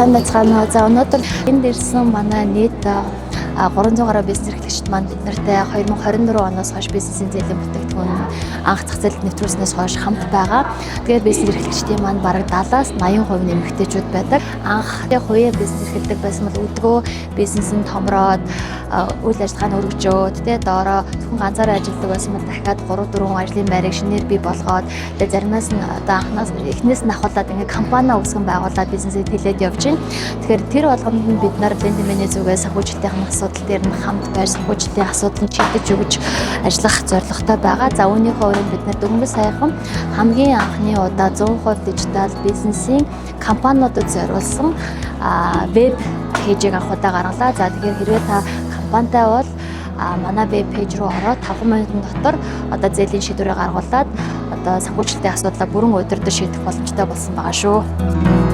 сайн байцгаана уу. За өнөөдөр энд ирсэн манай нийт 300 гаруй бизнес эрхлэгчид маань бид нартай 2024 оноос хойш бизнесийн зээлийн бүтээгдэхүүн анх зах зээлд нэвтрүүлснээс хойш хамт байгаа. Тэгээд бизнес эрхлэгчдийн маань бараг 70-аас 80% нэмэгтэйчүүд байдаг. Анх хувийн бизнес эрхэлдэг байсан бол өдгөө бизнесэнд томроод үйл ажиллагааны өргөжөөд доороо зөвхөн ганцаараа ажилладаг байсан бол дахиад 3-4 ажлын байрыг шинээр бий болгоод тэгээд заримнаас нь одоо анхнаас эхнээс нь ахуулаад ингээ компани үүсгэн байгуулад бизнесээ тэлээд явж байна. Тэгэхээр тэр болгонд нь бид нар лендмений зүгээс санхүүжилтийн асуудал дээр нь хамт байж санхүүжилтийн асуудлыг шийдэж өгч ажиллах зорилготой байгаа. За үүнийхөө өрөөнд бид нар дөнгөж саяхан хамгийн анхны удаа 100% дижитал бизнесийн компаниудад зориулсан веб пэйжийг анх удаа гаргалаа. За тэгэхээр хэрвээ та компанитай бол манай веб пэйж руу ороод 5 минутын дотор одоо зээлийн шийдвэрээ гаргуулад одоо санхүүжилтийн асуудлаа бүрэн удирдах шийдэх боломжтой болсон байгаа шүү.